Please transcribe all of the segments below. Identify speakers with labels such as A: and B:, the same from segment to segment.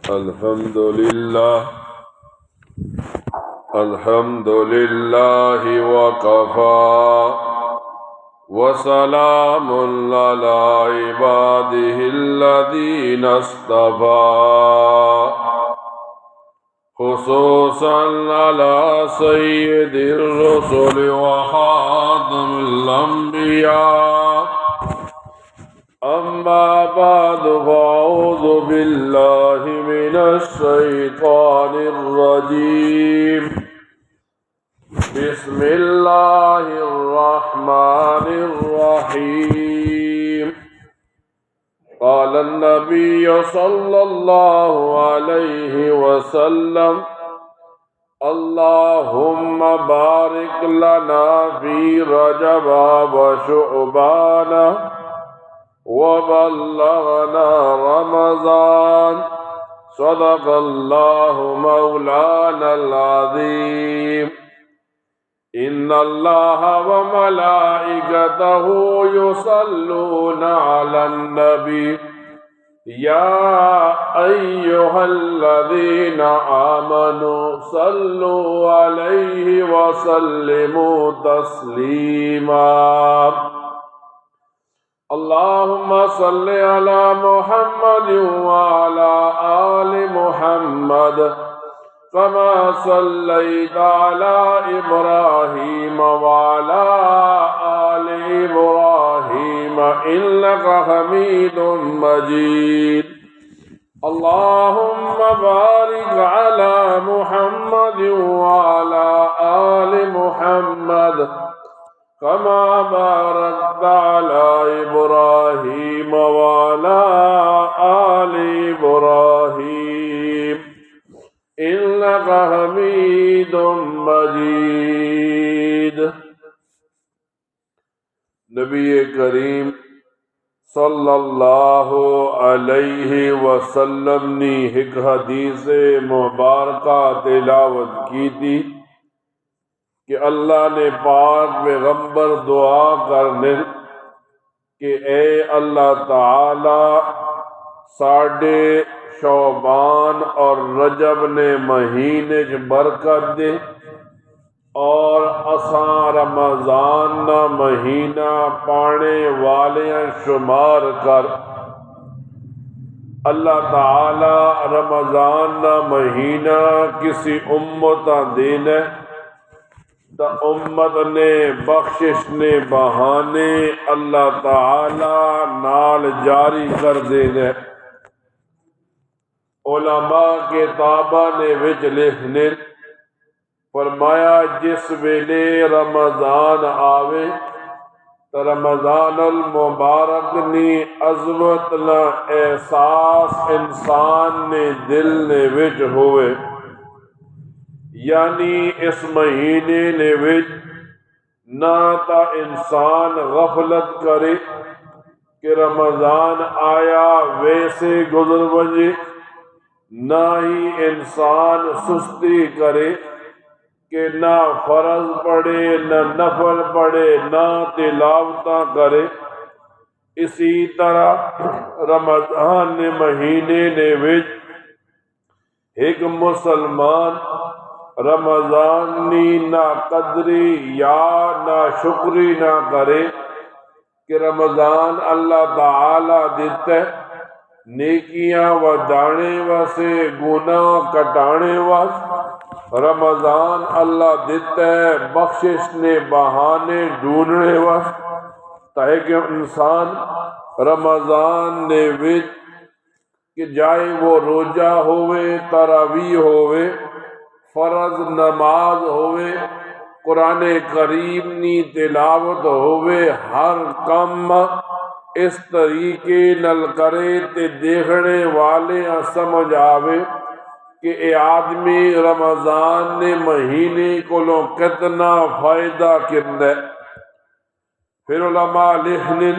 A: الحمد لله وكفى وسلام على عباده الذين اصطفى خصوصا على سيد الرسل وخاتم الأنبياء. أما بعد فأعوذ بالله من الشيطان الرجيم. بسم الله الرحمن الرحيم. قال النبي صلى الله عليه وسلم: اللهم بارك لنا في رجب وشعبان وبلغنا رمضان. صدق الله مولانا العظيم. إن الله وملائكته يصلون على النبي يا أيها الذين آمنوا صلوا عليه وسلموا تسليما. اللهم صل على محمد وعلى آل محمد كما صليت على إبراهيم وعلى آل إبراهيم إنك حميد مجيد. اللهم بارك على محمد وعلى آل محمد كما باركت على إبراهيم وعلى آل إبراهيم إنك حميد مجيد. نبی کریم صلی اللہ علیہ وسلم نے ایک حدیث مبارکہ تلاوت کی تھی کہ اللہ نے پاک پیغمبر دعا کرنے کہ اے اللہ تعالی ساڈے شعبان اور رجب نے مہینے چ برکت دے اور اساں رمضان نہ مہینہ پانے والیاں شمار کر. اللہ تعالی رمضان نہ مہینہ کسی امت دینا تا امت نے بخشش نے بہانے اللہ تعالی نال جاری کر دینا. علماء کتاباں نے وچ لکھنے فرمایا جس ویلے رمضان آوے تو رمضان المبارک نی عظمت نہ احساس انسان نے دل نے وچ ہوئے. یعنی اس مہینے نے وچ نہ تا انسان غفلت کرے کہ رمضان آیا ویسے گزر بجے، نہ ہی انسان سستی کرے کہ نہ فرض پڑھے نہ نفل پڑھے نہ تلاوتاں کرے. اسی طرح رمضان نے مہینے نے وچ ایک مسلمان رمضان نی نہ قدری یا نہ شکری نہ کرے کہ رمضان اللہ تعالی دیتا ہے نیکیاں ودانے واسے گناہ کٹانے واسے. رمضان اللہ دیتا ہے بخشش نے بہانے ڈھونڈنے واسے تاکہ انسان رمضان نے وچ کہ جائے وہ روزہ ہوئے، تراویح ہوئے، فرض نماز ہوئے، قرآن کریم نی تلاوت ہوئے، ہر کم اس طریقے نل کرے تے دیکھنے والے سمجھ آوے کہ اے آدمی رمضان نے مہینے کو کتنا فائدہ کرنا. پھر علماء لکھنے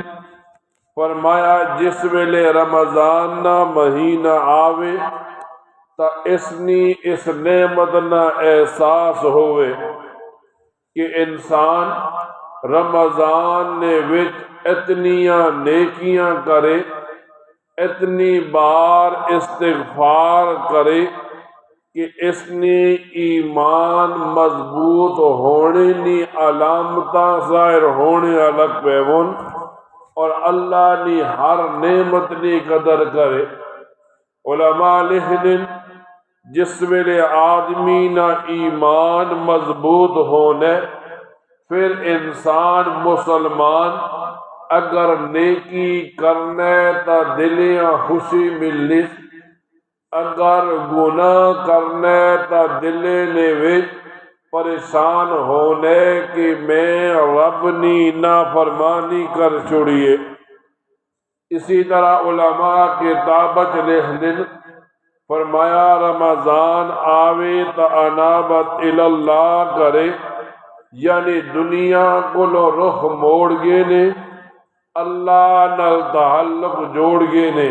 A: فرمایا جس ویلے رمضان نہ مہینہ آوے تا اس نعمت نہ احساس ہوئے کہ انسان رمضان نے وچ اتنیاں نیکیاں کرے اتنی بار استغفار کرے کہ اس نے ایمان مضبوط ہونے نی علامتاں ظاہر ہونے الگ پیون اور اللہ نی ہر نعمت نی قدر کرے۔ علماء لکھدن جس ویلے آدمی نہ ایمان مضبوط ہونے پھر انسان مسلمان اگر نیکی کرنے تا دلیاں خوشی ملنی، اگر گناہ کرنے تا دلے نے وچ پریشان ہونے کہ میں رب نی نافرمانی کر چھوڑیے۔ اسی طرح علماء کتابت لکھدن فرمایا رمضان آوے تا انابت اللہ کرے، یعنی دنیا کو رخ موڑ گئے نے، اللہ نال تعلق جوڑ گئے نے۔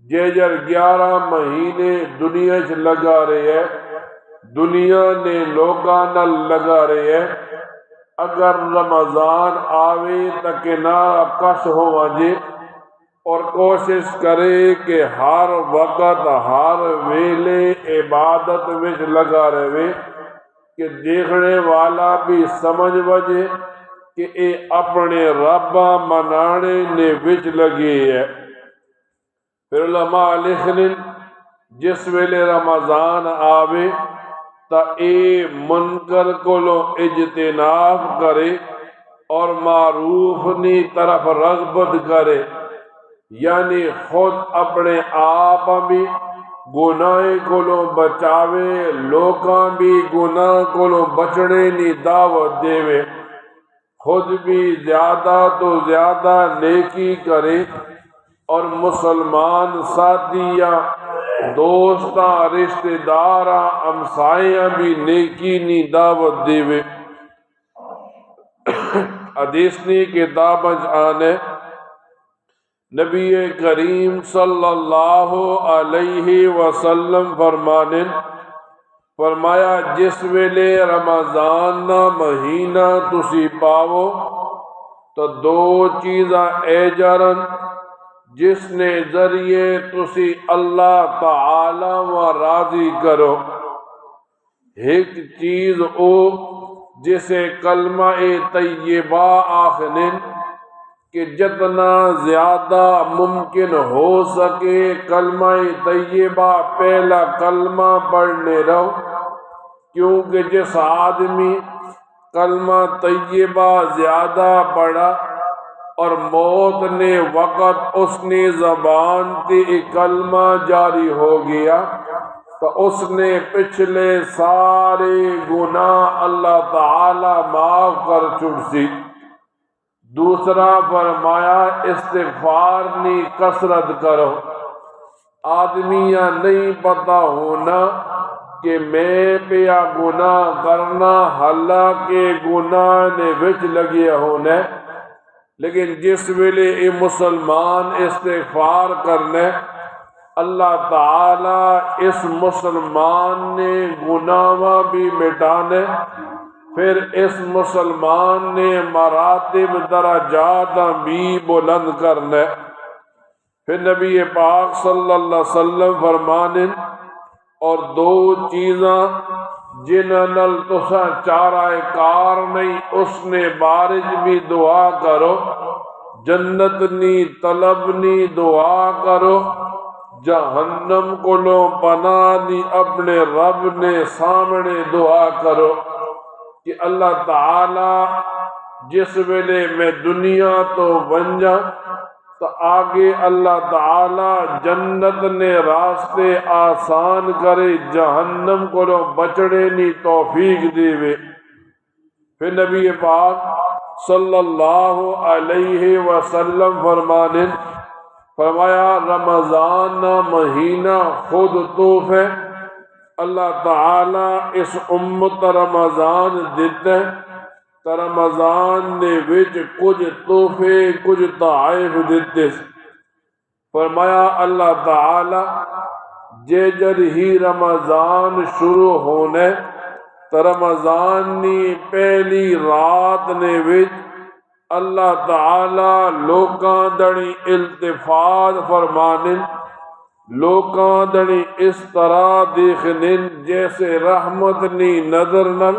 A: جیجر 11 مہینے دنیا چ لگا رہے ہے، دنیا نے لوگاں نال لگا رہے ہے، اگر رمضان آوے تا کنارہ کش ہو وجے اور کوشش کرے کہ ہر وقت ہر ویلے عبادت وچ لگا رہے کہ دیکھنے والا بھی سمجھ وجے کہ اے اپنے رب منانے نے وچ لگے ہے۔ پھر علماء لکھن جس ویلے رمضان آوے تا اے منکر کولو اجتناب کرے اور معروف نی طرف رغبت کرے، یعنی خود اپنے آپ بھی گناہ کولو بچاوے، لوکاں بھی گناہ کولو بچنے نی دعوت دے، خود بھی زیادہ تو زیادہ نیکی کرے اور مسلمان ساتھیاں دوستاں رشتہ داراں ہمسایاں بھی نیکی نی دعوت دے۔ حدیث نی کتاباں آنے نبی کریم صلی اللہ علیہ وسلم فرمایا جس ویلے رمضان نا مہینہ تسی پاو تو 2 چیزاں اے جرن جس نے ذریعے تسی اللہ تعالی و راضی کرو۔ ایک چیز او جسے کلمہ طیبہ آخنن کہ جتنا زیادہ ممکن ہو سکے کلمہ طیبہ پہلا کلمہ پڑھنے رہو، کیونکہ جس آدمی کلمہ طیبہ زیادہ پڑھا اور موت نے وقت اس نے زبان تے کلمہ جاری ہو گیا تو اس نے پچھلے سارے گناہ اللہ تعالی معاف کر چھڑسی۔ دوسرا فرمایا استغفار نی کثرت کرو۔ آدمیاں نہیں پتہ ہونا کہ میں پیا گناہ کرنا، حالانکہ گناہ نے وچ لگے ہونے، لیکن جس ویلے اے مسلمان استغفار کرنے اللہ تعالی اس مسلمان نے گناہ بھی مٹانے، پھر اس مسلمان نے مراتب درجات بھی بلند کرنے۔ پھر نبی پاک صلی اللہ علیہ وسلم فرمانے اور 2 چیزاں جنہاں نال تساں چارہ کار نہیں اس نے بارج بھی دعا کرو، جنت نی طلب نی دعا کرو، جہنم کولو پناہ دی اپنے رب نے سامنے دعا کرو کہ اللہ تعالی جس ویلے میں دنیا تو ونجا تو آگے اللہ تعالی جنت نے راستے آسان کرے، جہنم کو بچڑے نی توفیق دے۔ پھر نبی پاک صلی اللہ علیہ وسلم فرمایا رمضان مہینہ خود تحفے اللہ تعالی اس امت رمضان دیتے، تو رمضان نے وچ کچھ تحفے کچھ تحائف دیتے۔ فرمایا اللہ تعالی جے جد ہی رمضان شروع ہونے تو رمضان نی پہلی رات نے وچ اللہ تعالی لوکاں دڑی التفات فرمانن، لوکاں دڑی اس طرح دیکھنن جیسے رحمت نی نظر نل،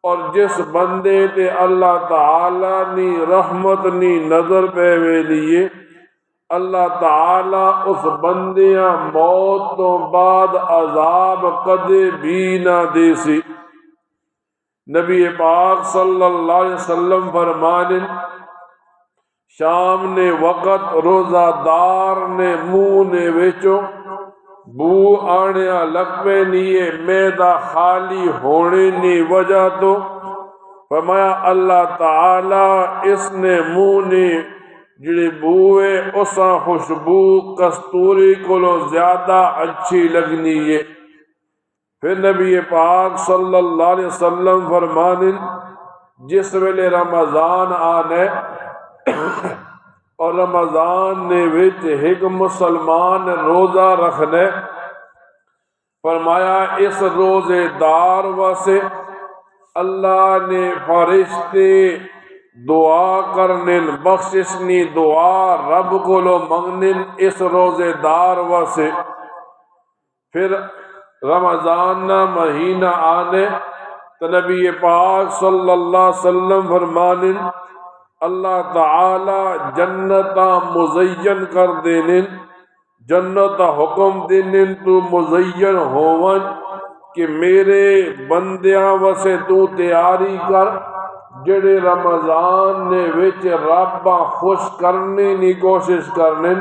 A: اور جس بندے تے اللہ تعالی نی رحمت نی نظر پہ ویلیے اللہ تعالی اس بندیاں موت تو بعد عذاب کدے بھی نہ دے سی۔ نبی پاک صلی اللہ علیہ وسلم فرمانن شام نے وقت روزہ دار نے منہ نے وچوں بو آنے لگ پہ نیے میدہ خالی ہونے نی وجہ تو فرمایا اللہ تعالی اس نے منہ نے جڑی بوئے اسا خوشبو کستوری کولو زیادہ اچھی لگنی ہے۔ پھر نبی پاک صلی اللہ علیہ وسلم فرمانن جس ویلے رمضان آنے اور رمضان نے وچ ایک مسلمان روزہ رکھنے فرمایا اس روزے دار واسے اللہ نے فرشتے دعا کرنن بخششنی دعا رب کو لو منگنن اس روزے دار واسے۔ پھر رمضان نہ مہینہ آنے تو نبی پاک صلی اللہ علیہ وسلم فرمانن اللہ تعالی جنتا مزین کر دینن، جنتا حکم دینن تو مزین ہون کہ میرے بندیاں وسے تو تیاری کر جڑے رمضان نے وچ ربا خوش کرنے نی کوشش کرنن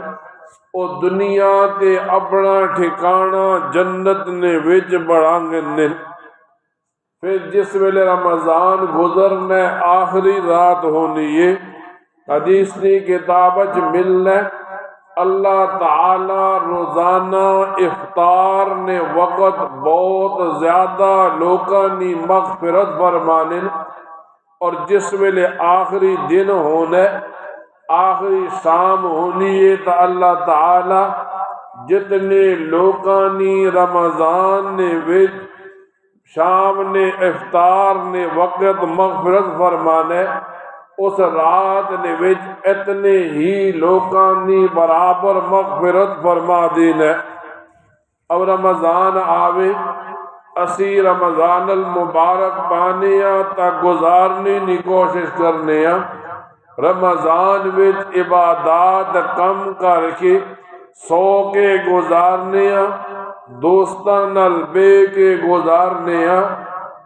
A: او دنیا تے اپنا ٹھکانہ جنت نے وچ بڑھانگن۔ پھر جس ویلے رمضان گزرنے آخری رات ہونی ہے حدیث کی کتابت ملنے اللہ تعالی روزانہ افطار نے وقت بہت زیادہ لوکانی مغفرت فرمانن، اور جس ویلے آخری دن ہونے آخری شام ہونی ہے تو اللہ تعالی جتنے لوکانی رمضان نے وچ شام نے افطار نے وقت مغفرت فرمانے اس رات نے وچ اتنے ہی لوکانی برابر مغفرت فرما دینے۔ اب رمضان آوے اسی رمضان المبارک پانیا تا گزارنے نی کوشش کرنے ہیں، رمضان وچ عبادات کم کر کے سو کے گزارنے ہیں، دوستان نال بے کے گزارنے ہیں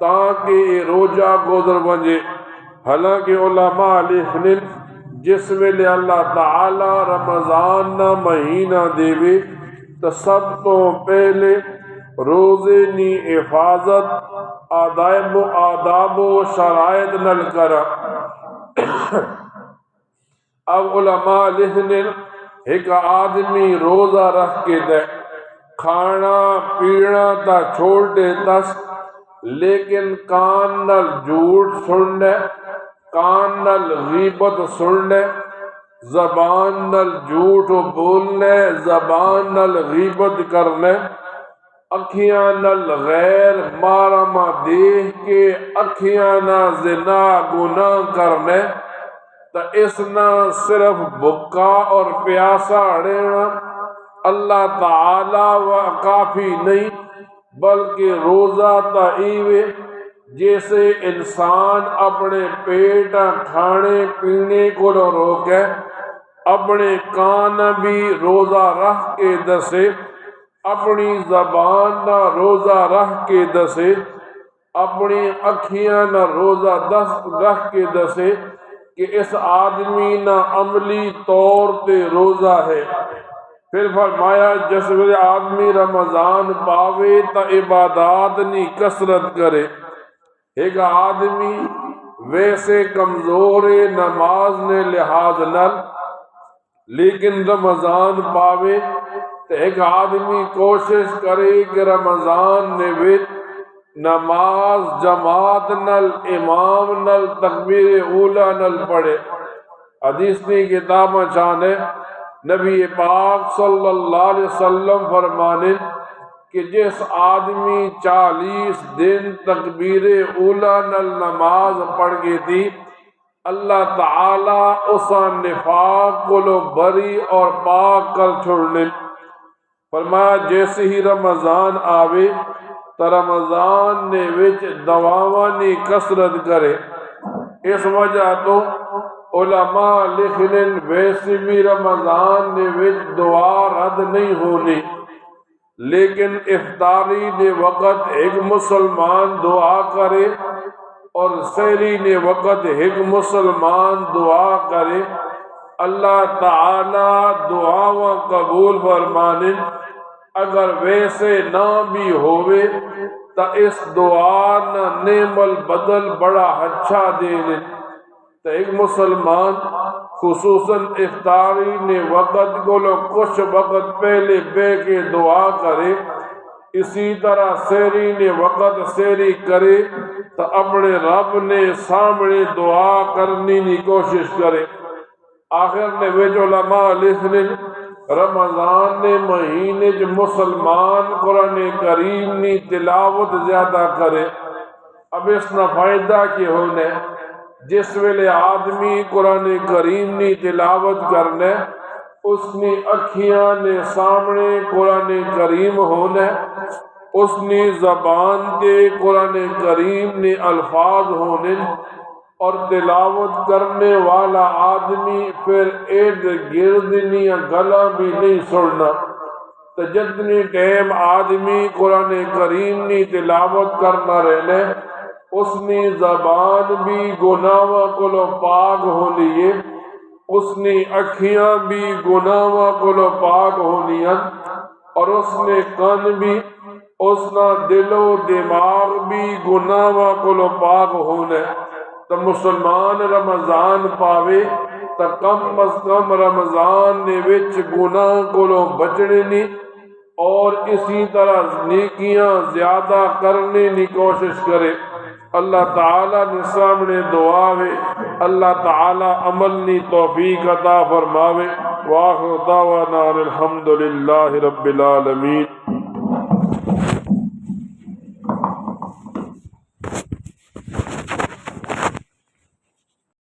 A: تاکہ روزہ گزر بنجے۔ حالانکہ علماء لکھنے جس ویلے اللہ تعالی رمضان نہ مہینہ دے وے تو سب تو پہلے روزے نی حفاظت آداب و شرائط نل کرا۔ اب علماء لکھنے ایک آدمی روزہ رکھ کے دے کھانا پینا تا چھوڑ دے تس لیکن کان نل جھوٹ سننے، کان نل غیبت سننے، زبان نل جھوٹ بولنے، زبان نل غیبت کرنے، اکھیاں نل غیر مارما دیکھ کے اکھیاں نہ زنا گناہ کرنے، تو اس نہ صرف بھکا اور پیاسا رہنا اللہ تعالی و کافی نہیں بلکہ روزہ تائیوے جیسے انسان اپنے پیٹ کھانے پینے کو نہ روکے اپنے کان بھی روزہ رکھ کے دسے، اپنی زبان نہ روزہ رکھ کے دسے، اپنی اکھیاں نہ روزہ رکھ کے دسے کہ اس آدمی نہ عملی طور پہ روزہ ہے۔ پھر فرمایا جس ویلے آدمی رمضان پاوے تا عبادات نی کثرت کرے۔ ایک آدمی ویسے کمزور نماز نے لحاظ نل لیکن رمضان پاوے تو ایک آدمی کوشش کرے کہ رمضان نے وچ نماز جماعت نل امام نل تکبیر اولا نل پڑھے۔ حدیث کی کتاب چانے نبی پاک صلی اللہ علیہ وسلم فرمانے کہ جس آدمی 40 دن تکبیر اولا نل نماز پڑھ گئی تھی اللہ تعالیٰ اسا نفاق کو لو بری اور پاک کر چھوڑنے فرمایا جیسے ہی رمضان آوے تو رمضان نے وچ دعاوانی کثرت کرے اس وجہ تو علماء لکھنے ویسے بھی رمضان نے وچ دعا رد نہیں ہونی لیکن افطاری نے وقت ایک مسلمان دعا کرے اور سحری نے وقت ایک مسلمان دعا کرے اللہ تعالی دعاواں قبول فرمانے اگر ویسے نہ بھی ہوئے تو اس دعا نہ نعم البدل بڑا اچھا دینے تو ایک مسلمان خصوصاً افطاری نے وقت کو لو کچھ وقت پہلے بے کے دعا کرے اسی طرح سحری نے وقت سحری کرے تو اپنے رب نے سامنے دعا کرنے کی کوشش کرے آخر نے وچ علماء لکھنے رمضان نے مہینے جو مسلمان قرآن کریم نے تلاوت زیادہ کرے اب اس نہ فائدہ کی ہونے جس ویلے آدمی قرآن کریم نے تلاوت کرنے اس نے اکھیاں نے سامنے قرآن کریم ہونے اس نے زبان کے قرآن کریم نے الفاظ ہونے اور تلاوت کرنے والا آدمی پھر ارد گرد گلا بھی نہیں سڑنا تو جتنی ٹائم آدمی قرآن کریم نے تلاوت کرنا رہنے اس نے زبان بھی گناہوں کو لو پاک ہو لیے اس نے اکھیاں بھی گناہوں کو لو پاک ہونی اور اس نے کان بھی اس نہ دل و دماغ بھی گناہوں کو لو پاک ہونے تو مسلمان رمضان پاوے تو کم از کم رمضان نے وچ گناہ کو لو بچنے نی اور اسی طرح نیکیاں زیادہ کرنے کی کوشش کرے اللہ تعالیٰ نے سامنے دعا ہے اللہ تعالیٰ عمل نی توفیق عطا فرماوے واخر دعوانا الحمدللہ رب العالمین